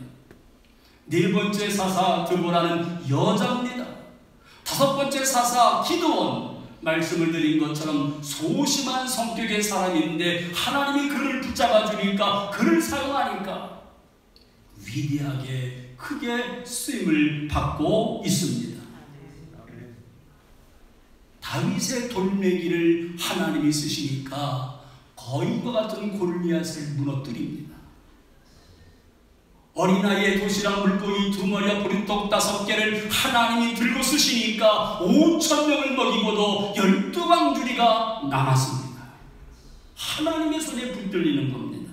네 번째 사사 드보라는 여자입니다. 다섯 번째 사사 기드온, 말씀을 드린 것처럼 소심한 성격의 사람인데 하나님이 그를 붙잡아 주니까, 그를 사용하니까 위대하게 크게 쓰임을 받고 있습니다. 다윗의 돌매기를 하나님이 쓰시니까 거인과 같은 골리앗을 무너뜨립니다. 어린아이의 도시락 물고기 2마리와 보리떡 5개를 하나님이 들고 쓰시니까 5,000명을 먹이고도 12방주리가 남았습니다. 하나님의 손에 붙들리는 겁니다.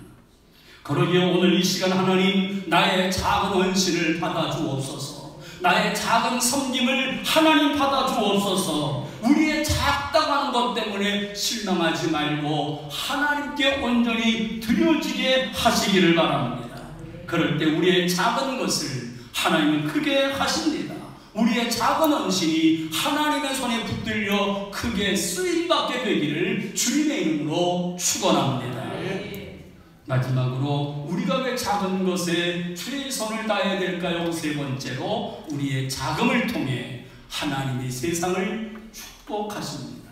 그러기에 오늘 이 시간 하나님, 나의 작은 헌신을 받아주옵소서, 나의 작은 섬김을 하나님 받아주옵소서. 우리의 작다고 것 때문에 실망하지 말고 하나님께 온전히 드려지게 하시기를 바랍니다. 그럴 때 우리의 작은 것을 하나님은 크게 하십니다. 우리의 작은 헌신이 하나님의 손에 붙들려 크게 쓰임받게 되기를 주님의 이름으로 축원합니다. 마지막으로 우리가 왜 작은 것에 최선을 다해야 될까요? 세 번째로 우리의 자금을 통해 하나님이 세상을 축복하십니다.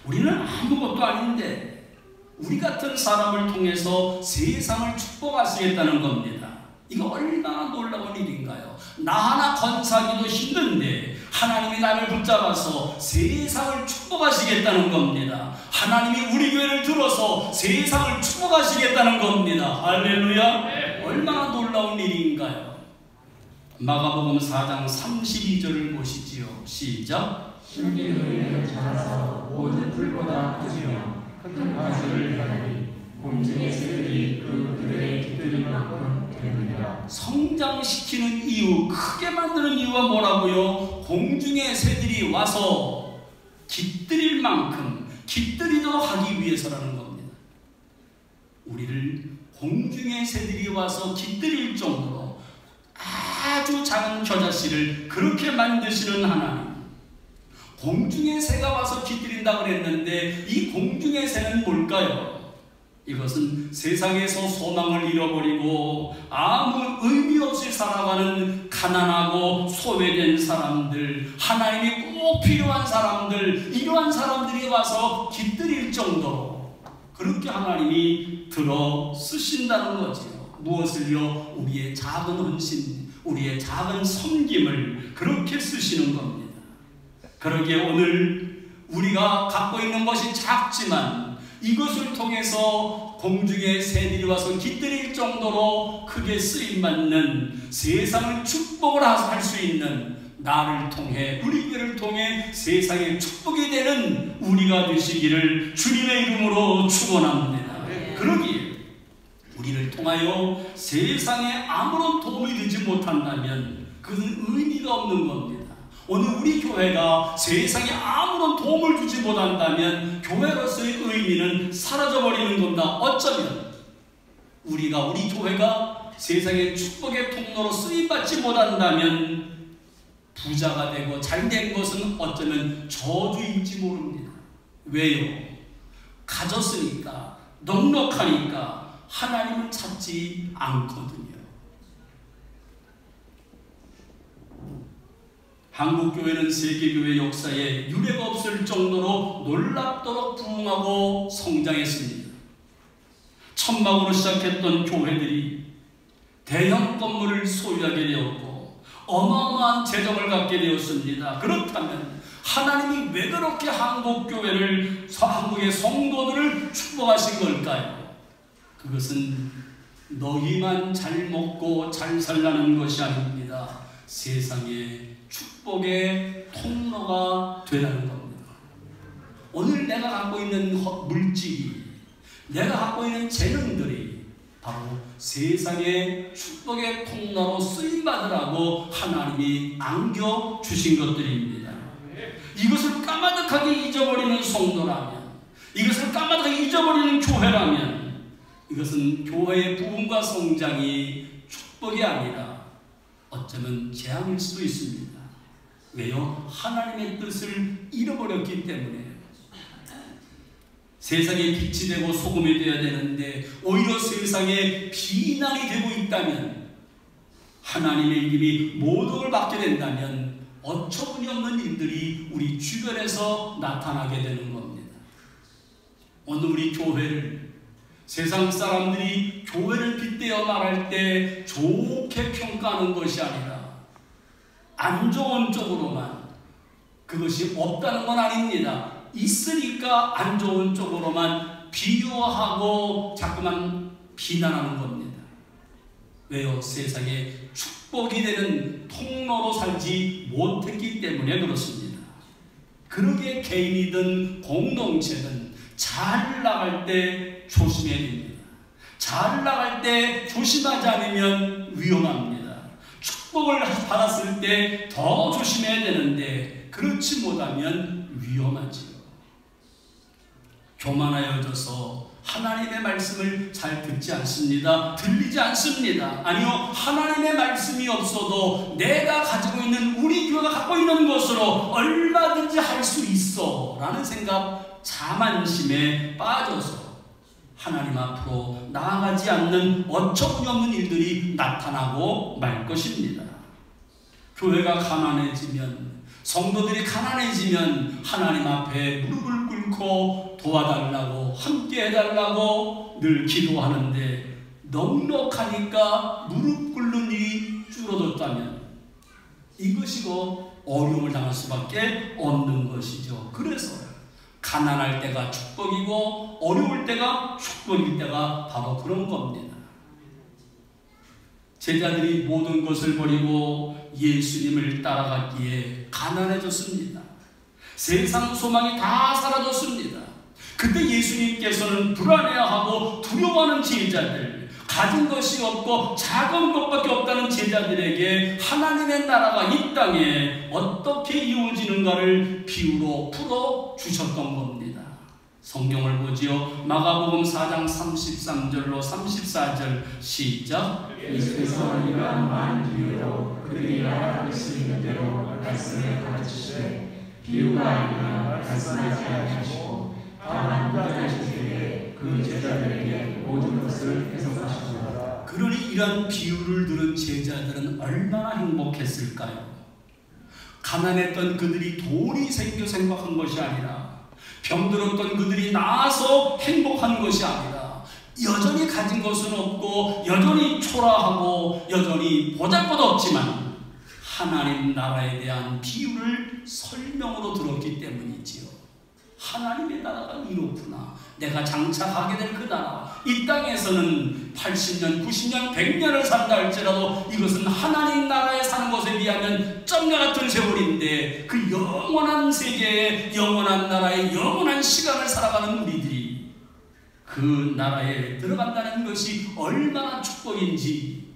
우리는 아무것도 아닌데 우리 같은 사람을 통해서 세상을 축복하시겠다는 겁니다. 이거 얼마나 놀라운 일인가요? 나 하나 건사하기도 힘든데 하나님이 나를 붙잡아서 세상을 축복하시겠다는 겁니다. 하나님이 우리 교회를 들어서 세상을 축복하시겠다는 겁니다. 할렐루야! 얼마나 놀라운 일인가요? 마가복음 4장 32절을 보시지요. 시작! 심기 너희는 자라서 모든 풀보다 크시며 큰 가지를 가리니 공중의 새들이 그들의 깃들인 만큼 되느니라. 성장시키는 이유, 크게 만드는 이유가 뭐라고요? 공중의 새들이 와서 깃들일 만큼 깃들이도록 하기 위해서라는 겁니다. 우리를 공중의 새들이 와서 깃들일 정도로 아주 작은 겨자씨를 그렇게 만드시는 하나님. 공중의 새가 와서 깃들인다고 그랬는데 이 공중의 새는 뭘까요? 이것은 세상에서 소망을 잃어버리고 아무 의미 없이 살아가는 가난하고 소외된 사람들, 하나님이 꼭 필요한 사람들, 이러한 사람들이 와서 깃들일 정도로 그렇게 하나님이 들어 쓰신다는 거죠. 무엇을요? 우리의 작은 헌신, 우리의 작은 섬김을 그렇게 쓰시는 겁니다. 그러기에 오늘 우리가 갖고 있는 것이 작지만 이것을 통해서 공중의 새들이 와서 깃들일 정도로 크게 쓰임받는 세상을 축복을 할 수 있는 나를 통해, 우리 교회를 통해 세상에 축복이 되는 우리가 되시기를 주님의 이름으로 축원합니다. 그러기에 우리를 통하여 세상에 아무런 도움이 되지 못한다면 그것은 의미가 없는 겁니다. 오늘 우리 교회가 세상에 아무런 도움을 주지 못한다면 교회로서의 의미는 사라져버리는 겁니다. 어쩌면 우리 교회가 세상의 축복의 통로로 쓰임받지 못한다면 부자가 되고 잘된 것은 어쩌면 저주인지 모릅니다. 왜요? 가졌으니까, 넉넉하니까 하나님을 찾지 않거든요. 한국교회는 세계교회 역사에 유례가 없을 정도로 놀랍도록 부흥하고 성장했습니다. 천막으로 시작했던 교회들이 대형 건물을 소유하게 되었고 어마어마한 재정을 갖게 되었습니다. 그렇다면 하나님이 왜 그렇게 한국교회를, 한국의 성도들을 축복하신 걸까요? 그것은 너희만 잘 먹고 잘 살라는 것이 아닙니다. 세상에 축복의 통로가 되라는 겁니다. 오늘 내가 갖고 있는 물질이, 내가 갖고 있는 재능들이 바로 세상의 축복의 통로로 쓰임받으라고 하나님이 안겨주신 것들입니다. 이것을 까마득하게 잊어버리는 성도라면, 이것을 까마득하게 잊어버리는 교회라면 이것은 교회의 부흥과 성장이 축복이 아니라 어쩌면 재앙일 수도 있습니다. 왜요? 하나님의 뜻을 잃어버렸기 때문에. 세상에 빛이 되고 소금이 되어야 되는데 오히려 세상에 비난이 되고 있다면, 하나님의 이름이 모독을 받게 된다면 어처구니 없는 일들이 우리 주변에서 나타나게 되는 겁니다. 오늘 우리 교회를, 세상 사람들이 교회를 빗대어 말할 때 좋게 평가하는 것이 아니라 안 좋은 쪽으로만, 그것이 없다는 건 아닙니다. 있으니까 안 좋은 쪽으로만 비유하고 자꾸만 비난하는 겁니다. 왜요? 세상에 축복이 되는 통로로 살지 못했기 때문에 그렇습니다. 그러기에 개인이든 공동체든 잘 나갈 때 조심해야 됩니다. 잘 나갈 때 조심하지 않으면 위험합니다. 축복을 받았을 때 더 조심해야 되는데 그렇지 못하면 위험하지요. 교만하여져서 하나님의 말씀을 잘 듣지 않습니다. 들리지 않습니다. 아니요, 하나님의 말씀이 없어도 내가 가지고 있는, 우리 교회가 갖고 있는 것으로 얼마든지 할 수 있어 라는 생각, 자만심에 빠져서 하나님 앞으로 나아가지 않는 어처구니 없는 일들이 나타나고 말 것입니다. 교회가 가난해지면, 성도들이 가난해지면 하나님 앞에 무릎을 꿇고 도와달라고, 함께 해달라고 늘 기도하는데 넉넉하니까 무릎 꿇는 일이 줄어들었다면 이것이고 어려움을 당할 수밖에 없는 것이죠. 그래서 가난할 때가 축복이고 어려울 때가 축복일 때가 바로 그런 겁니다. 제자들이 모든 것을 버리고 예수님을 따라갔기에 가난해졌습니다. 세상 소망이 다 사라졌습니다. 그때 예수님께서는 불안해하고 두려워하는 제자들, 가진 것이 없고 작은 것밖에 없다는 제자들에게 하나님의 나라가 이 땅에 어떻게 이루어지는가를 비유로 풀어주셨던 겁니다. 성경을 보지요. 마가복음 4장 33절로 34절 시작. 예수께서 이러한 많은 비유로 그들이 알아볼 수 있는 대로 말씀을 가르치시되 비유가 아니라 말씀하지 아니하시고 다만 한 가지 하시되 그 제자들에게 모든 것을 해석하시더라. 그러니 이런 비유를 들은 제자들은 얼마나 행복했을까요? 가난했던 그들이 돈이 생겨서 행복한 것이 아니라, 병들었던 그들이 나아서 행복한 것이 아니라, 여전히 가진 것은 없고 여전히 초라하고 여전히 보잘것없지만 하나님 나라에 대한 비유를 설명으로 들었기 때문이지요. 하나님의 나라가 이렇구나. 내가 장차가게 될 그 나라, 이 땅에서는 80년, 90년, 100년을 산다 할지라도 이것은 하나님 나라에 사는 것에 비하면 점과 같은 세월인데, 그 영원한 세계에, 영원한 나라에 영원한 시간을 살아가는 우리들이 그 나라에 들어간다는 것이 얼마나 축복인지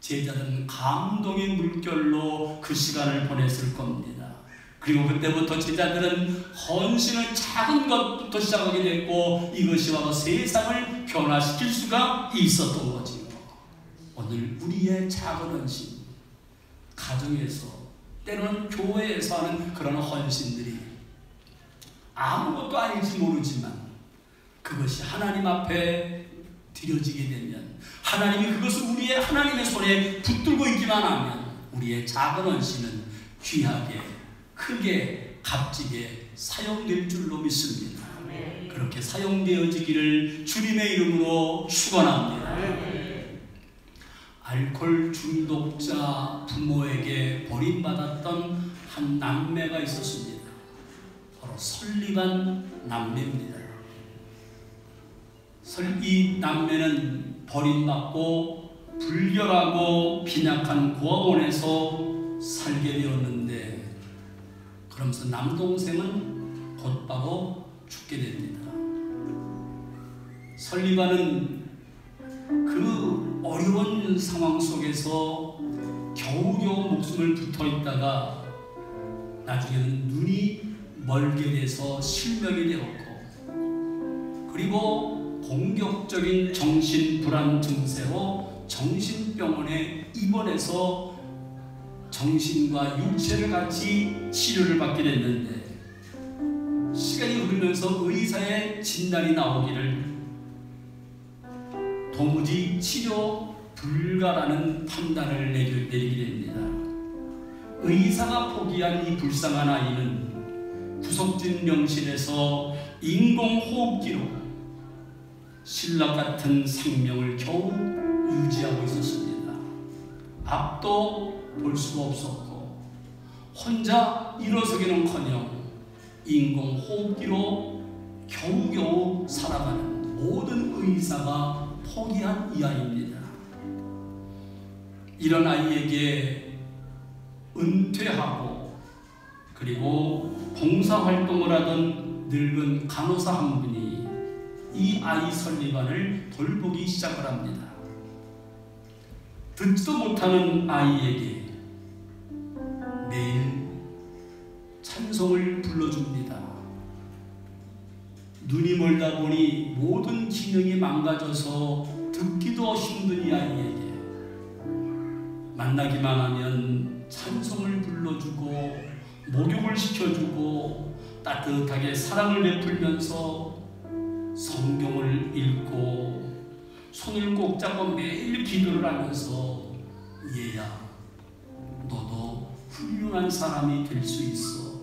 제자들은 감동의 물결로 그 시간을 보냈을 겁니다. 그리고 그때부터 제자들은 헌신을 작은 것부터 시작하게 됐고, 이것이 바로 세상을 변화시킬 수가 있었던 거지요. 오늘 우리의 작은 헌신, 가정에서, 때로는 교회에서 하는 그런 헌신들이 아무것도 아닐지 모르지만 그것이 하나님 앞에 드려지게 되면, 하나님이 그것을 우리의 하나님의 손에 붙들고 있기만 하면 우리의 작은 헌신은 귀하게, 크게, 값지게 사용될 줄로 믿습니다. 그렇게 사용되어지기를 주님의 이름으로 축원합니다. 알코올 중독자 부모에게 버림받았던 한 남매가 있었습니다. 바로 설리반 남매입니다. 이 남매는 버림받고 불결하고 빈약한 고아원에서 살게 되었는데, 그러면서 남동생은 곧바로 죽게 됩니다. 설리반은 그 어려운 상황 속에서 겨우겨우 목숨을 붙어 있다가 나중에는 눈이 멀게 돼서 실명이 되었고, 그리고 공격적인 정신불안 증세로 정신병원에 입원해서 정신과 육체를 같이 치료를 받게 됐는데, 시간이 흐르면서 의사의 진단이 나오기를 도무지 치료 불가라는 판단을 내리게 됩니다. 의사가 포기한 이 불쌍한 아이는 구석진 병실에서 인공호흡기로 신라 같은 생명을 겨우 유지하고 있었습니다. 앞도 볼 수가 없었고 혼자 일어서기는커녕 인공호흡기로 겨우겨우 살아가는 모든 의사가 포기한 이 아이입니다. 이런 아이에게 은퇴하고 그리고 봉사활동을 하던 늙은 간호사 한 분이 이 아이 설리반을 돌보기 시작을 합니다. 듣지도 못하는 아이에게 매일 찬송을 불러줍니다. 눈이 멀다 보니 모든 기능이 망가져서 듣기도 힘든 이 아이에게 만나기만 하면 찬송을 불러주고 목욕을 시켜주고 따뜻하게 사랑을 베풀면서 성경을 읽고 손을 꼭 잡고 매일 기도를 하면서 얘야, 너도 훌륭한 사람이 될 수 있어.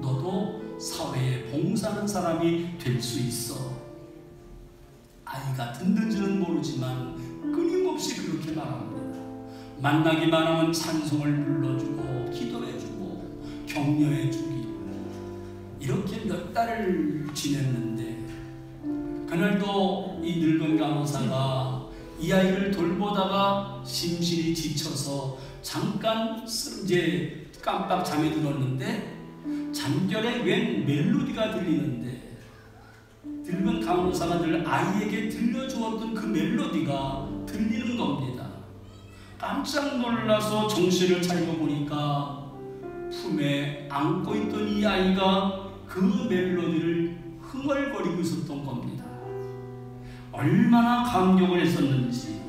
너도 사회에 봉사하는 사람이 될 수 있어. 아이가 듣는지는 모르지만 끊임없이 그렇게 말합니다. 만나기만 하면 찬송을 불러주고 기도해주고 격려해주기, 이렇게 몇 달을 지냈는데 그날도 이 늙은 간호사가 이 아이를 돌보다가 심신이 지쳐서 잠깐 이제 깜빡 잠에 들었는데 잠결에 웬 멜로디가 들리는데 늙은 간호사가 늘 아이에게 들려주었던 그 멜로디가 들리는 겁니다. 깜짝 놀라서 정신을 차리고 보니까 품에 안고 있던 이 아이가 그 멜로디를 흥얼거리고 있었던 겁니다. 얼마나 감격을 했었는지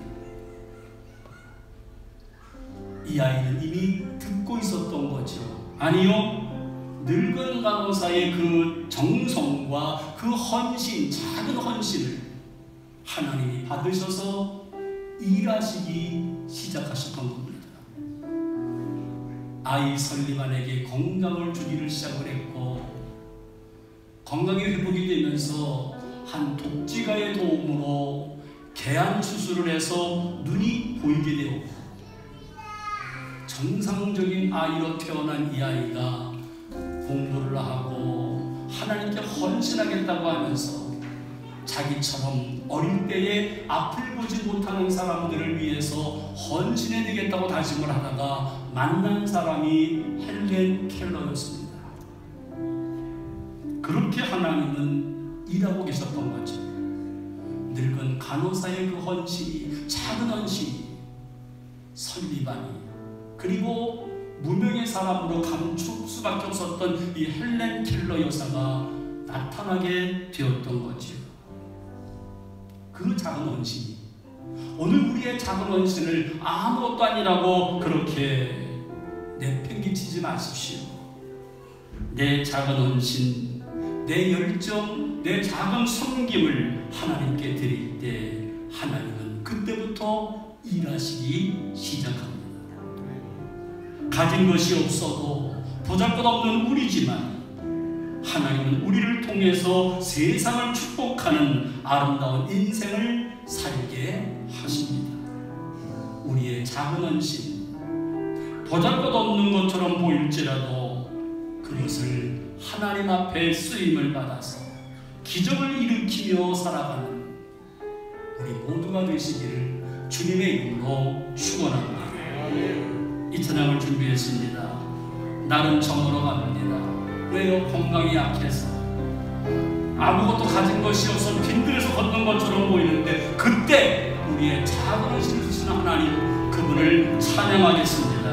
이 아이는 이미 듣고 있었던 거죠. 아니요, 늙은 간호사의 그 정성과 그 헌신, 작은 헌신을 하나님이 받으셔서 일하시기 시작하셨던 겁니다. 아이 설리반에게 건강을 주기를 시작을 했고, 건강이 회복이 되면서 한 독지가의 도움으로 개안 수술을 해서 눈이 보이게 되었고, 정상적인 아이로 태어난 이 아이가 공부를 하고 하나님께 헌신하겠다고 하면서 자기처럼 어릴 때에 앞을 보지 못하는 사람들을 위해서 헌신해 되겠다고 다짐을 하다가 만난 사람이 헬렌 켈러였습니다. 그렇게 하나님은 일하고 계셨던 거죠. 늙은 간호사의 그 헌신이, 작은 헌신이 설리반이, 그리고 무명의 사람으로 감출 수밖에 없었던 이 헬렌 켈러 여사가 나타나게 되었던 거지요. 그 작은 헌신이, 오늘 우리의 작은 헌신을 아무것도 아니라고 그렇게 내팽개치지 마십시오. 내 작은 헌신, 내 열정, 내 작은 섬김을 하나님께 드릴 때 하나님은 그때부터 일하시기 시작합니다. 가진 것이 없어도 보잘것없는 우리지만 하나님은 우리를 통해서 세상을 축복하는 아름다운 인생을 살게 하십니다. 우리의 작은 헌신, 보잘것없는 것처럼 보일지라도 그것을 하나님 앞에 쓰임을 받아서 기적을 일으키며 살아가는 우리 모두가 되시기를 주님의 이름으로 축원합니다. 이 찬양을 준비했습니다. 나는 저물어 갑니다. 왜요? 건강이 약해서 아무것도 가진 것이 없어 빈들에서 걷는 것처럼 보이는데 그때 우리의 작은 헌신을 주시는 하나님, 그분을 찬양하겠습니다.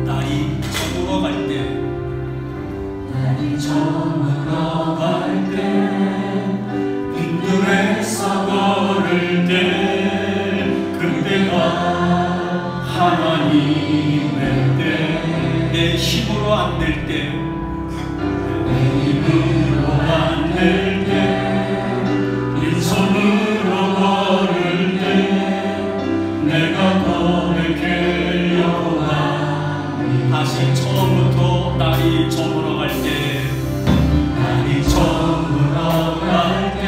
날이 저물어 갈 때, 날이 저물어 갈 때, 빈들에서 걸을 때, 그때가 하나님의 때, 내 힘으로 안 될 때, 내 힘으로 안 될 때, 빈손으로 걸을 때, 내가 고백해 여호와. 다시 처음부터 날이 저물어 갈 때, 날이 저물어 갈 때,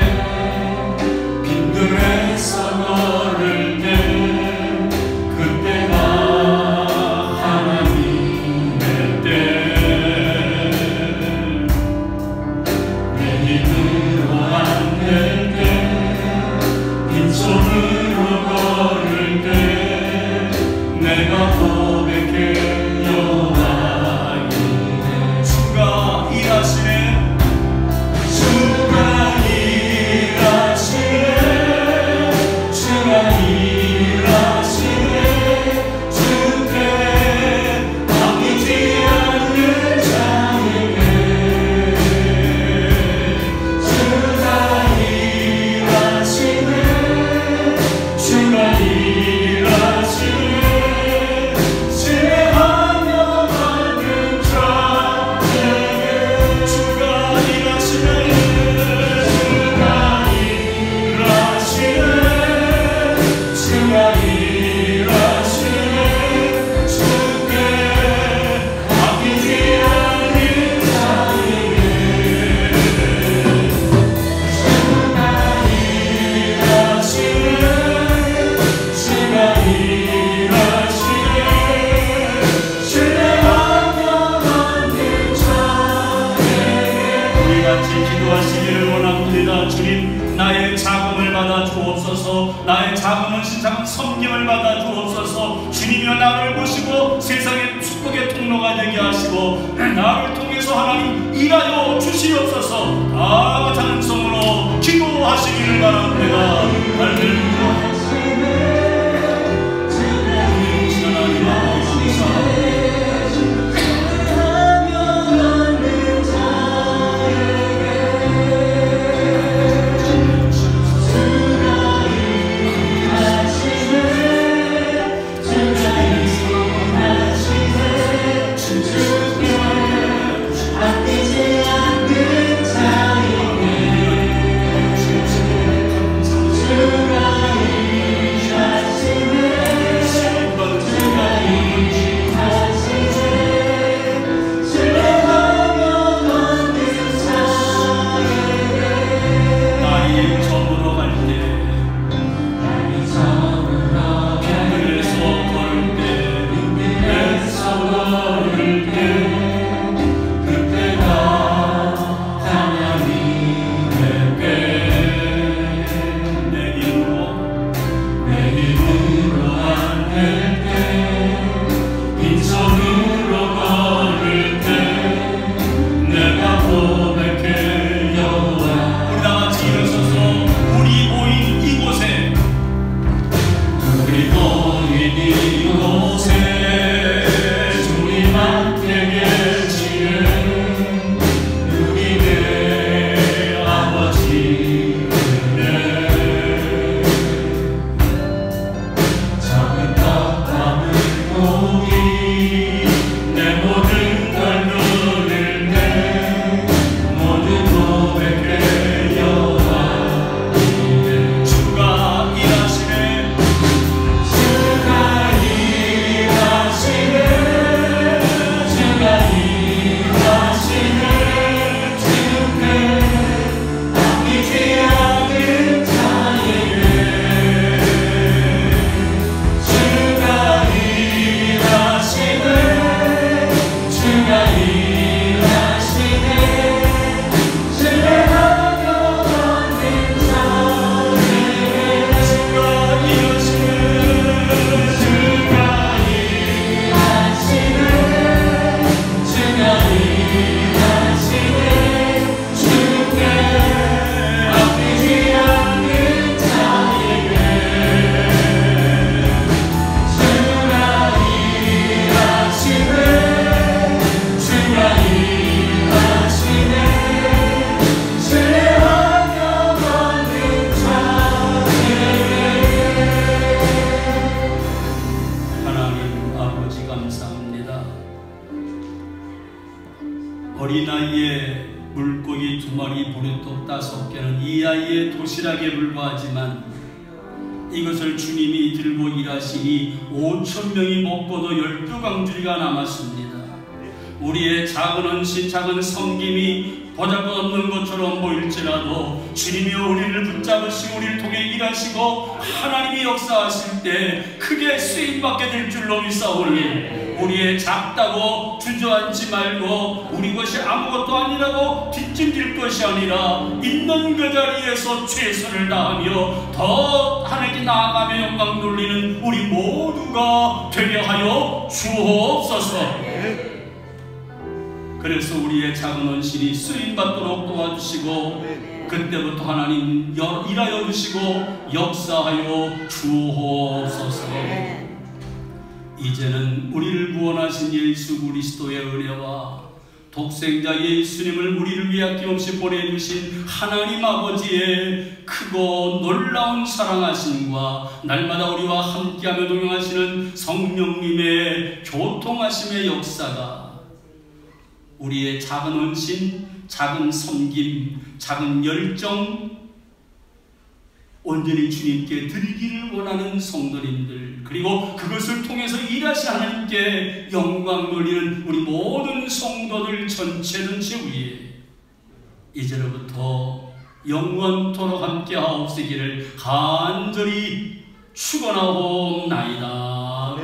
빈들에서 걸을 때, 그때가 하나님의 때. 내 힘으로 안 될 때, 빈손으로 걸을 때, 내가 고백해 여호와 이래. 주가 일하시네, 주가 일하시네, 주가 일하시네, 주께 아끼지 않는 자에게. 주가 일하시네, 주가 일하시네, 신뢰하며 받는 자에게. 주가 일하시네, 주가 일하시네, 주가 일하시네, 주께 아끼지 않는 자에게. 주가 일하시네, 주가 일하시네, 신뢰하며 받는 자에게. 우리 같이 기도하시기를 원합니다. 주님, 나의 자금을 받아 주옵소서. 나의 작은 헌신, 작은 섬김을 받아 주옵소서. 주님이여 나를 보시고 세상의 축복의 통로가 되게 하시고 나를 통해서 하나님 일하여 주시옵소서. 다 같이 찬송으로 기도하시기를 바랍니다. 할렐루야. 하나님 아버지 감사합니다. 어린아이의 물고기 2마리, 보리떡 5개는 이 아이의 도시락에 불과하지만 이것을 주님이 들고 일하시니 5,000명이 먹고도 12광주리가 남았습니다. 우리의 작은 헌신, 작은 섬김이 보잘것없는 것처럼 보일지라도 주님이여 우리를 붙잡으시고 우리를 통해 일하시고 하나님이 역사하실 때 크게 쓰임받게 될 줄로 믿사오니 우리의 작다고 주저앉지 말고 우리 것이 아무것도 아니라고 뒷짐질 것이 아니라 있는 그 자리에서 최선을 다하며 더 하나님께 나아가며 영광 돌리는 우리 모두가 되게 하여 주옵소서. 그래서 우리의 작은 헌신이 쓰임받도록 도와주시고 그때부터 하나님 일하여 주시고 역사하여 주옵소서. 이제는 우리를 구원하신 예수 그리스도의 은혜와 독생자 예수님을 우리를 위해 아낌없이 보내주신 하나님 아버지의 크고 놀라운 사랑하심과 날마다 우리와 함께하며 동행하시는 성령님의 교통하심의 역사가 우리의 작은 헌신, 작은 섬김, 작은 열정 온전히 주님께 드리기를 원하는 성도님들, 그리고 그것을 통해서 일하신 하나님께 영광 돌리는 우리 모든 성도들 전체는 위에 이제로부터 영원토록 함께 하옵시기를 간절히 축원하옵나이다.